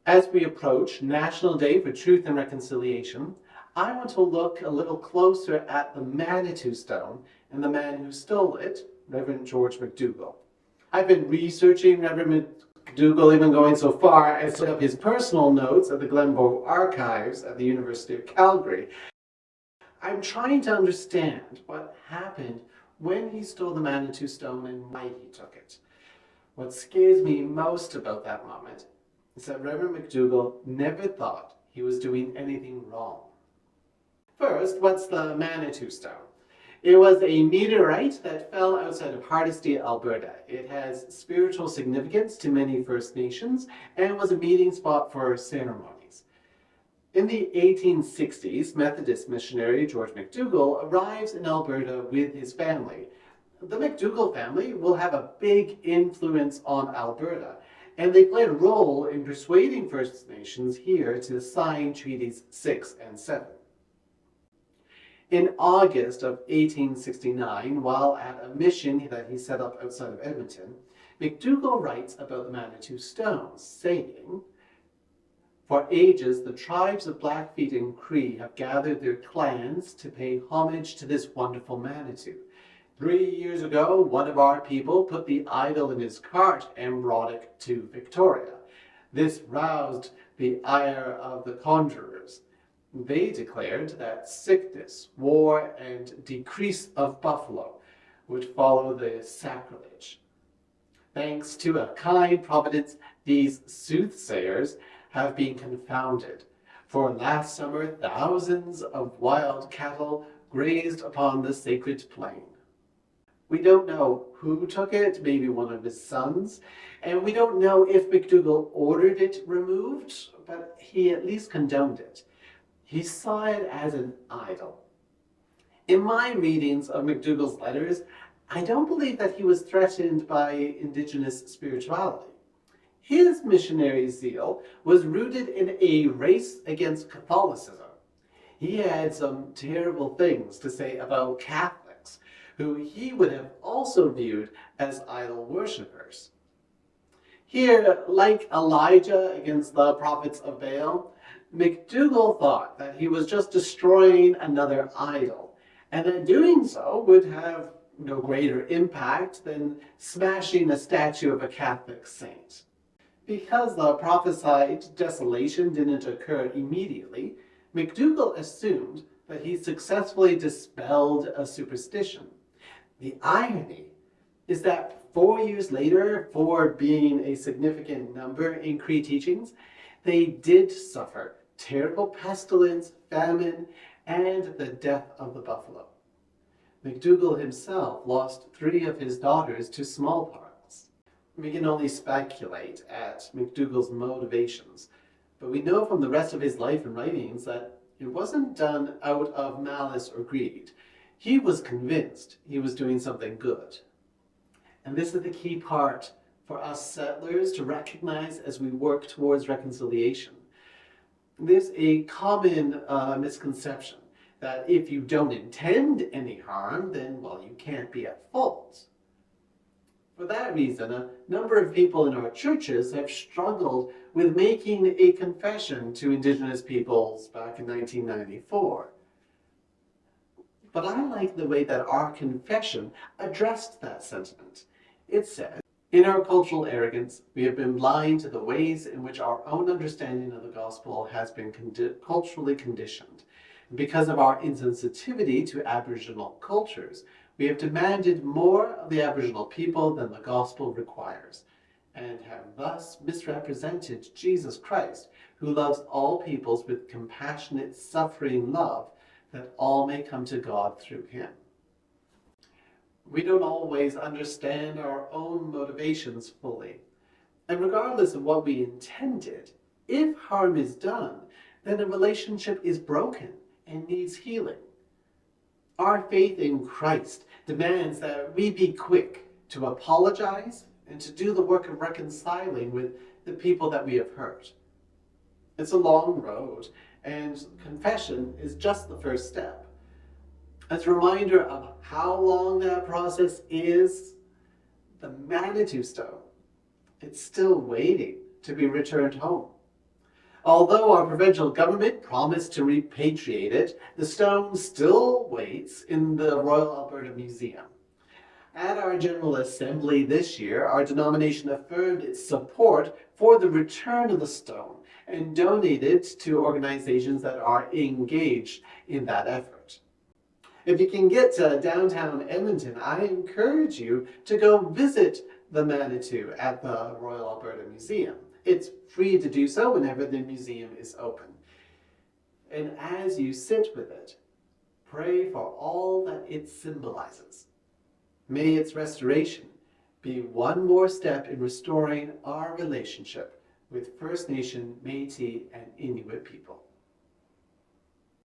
As we approach National Day for Truth and Reconciliation, I want to look a little closer at the Manitou Stone and the man who stole it, Reverend George McDougall. I've been researching Reverend McDougall, even going so far as to look up his personal notes at the Glenbow Archives at the University of Calgary. I'm trying to understand what happened when he stole the Manitou Stone and why he took it. What scares me most about that moment is that Reverend McDougall never thought he was doing anything wrong. First, what's the Manitou Stone? It was a meteorite that fell outside of Hardisty, Alberta. It has spiritual significance to many First Nations and was a meeting spot for ceremonies. In the 1860s, Methodist missionary George McDougall arrives in Alberta with his family. The McDougall family will have a big influence on Alberta, and they played a role in persuading First Nations here to sign Treaties 6 and 7. In August of 1869, while at a mission that he set up outside of Edmonton, McDougall writes about the Manitou Stone, saying, "For ages the tribes of Blackfeet and Cree have gathered their clans to pay homage to this wonderful Manitou. 3 years ago, one of our people put the idol in his cart and brought it to Victoria. This roused the ire of the conjurers. They declared that sickness, war, and decrease of buffalo would follow the sacrilege. Thanks to a kind providence, these soothsayers have been confounded. For last summer, thousands of wild cattle grazed upon the sacred plain." We don't know who took it, maybe one of his sons, and we don't know if McDougall ordered it removed, but he at least condoned it. He saw it as an idol. In my readings of McDougall's letters, I don't believe that he was threatened by Indigenous spirituality. His missionary zeal was rooted in a race against Catholicism. He had some terrible things to say about Catholics, who he would have also viewed as idol worshippers. Here, like Elijah against the prophets of Baal, McDougall thought that he was just destroying another idol, and that doing so would have no greater impact than smashing a statue of a Catholic saint. Because the prophesied desolation didn't occur immediately, McDougall assumed that he successfully dispelled a superstition. The irony is that 4 years later, for being a significant number in Cree teachings, they did suffer terrible pestilence, famine, and the death of the buffalo. McDougall himself lost 3 of his daughters to smallpox. We can only speculate at McDougall's motivations, but we know from the rest of his life and writings that it wasn't done out of malice or greed. He was convinced he was doing something good. And this is the key part for us settlers to recognize as we work towards reconciliation. There's a common misconception that if you don't intend any harm, then, well, you can't be at fault. For that reason, a number of people in our churches have struggled with making a confession to Indigenous peoples back in 1994. But I like the way that our confession addressed that sentiment. It said, "In our cultural arrogance, we have been blind to the ways in which our own understanding of the gospel has been culturally conditioned. Because of our insensitivity to Aboriginal cultures, we have demanded more of the Aboriginal people than the gospel requires, and have thus misrepresented Jesus Christ, who loves all peoples with compassionate, suffering love, that all may come to God through him." We don't always understand our own motivations fully. And regardless of what we intended, if harm is done, then a relationship is broken and needs healing. Our faith in Christ demands that we be quick to apologize and to do the work of reconciling with the people that we have hurt. It's a long road, and confession is just the first step. As a reminder of how long that process is, the Manitou Stone, it's still waiting to be returned home. Although our provincial government promised to repatriate it, the stone still waits in the Royal Alberta Museum. At our General Assembly this year, our denomination affirmed its support for the return of the stone and donated to organizations that are engaged in that effort. If you can get to downtown Edmonton, I encourage you to go visit the Manitou at the Royal Alberta Museum. It's free to do so whenever the museum is open. And as you sit with it, pray for all that it symbolizes. May its restoration be one more step in restoring our relationship with First Nation, Métis, and Inuit people.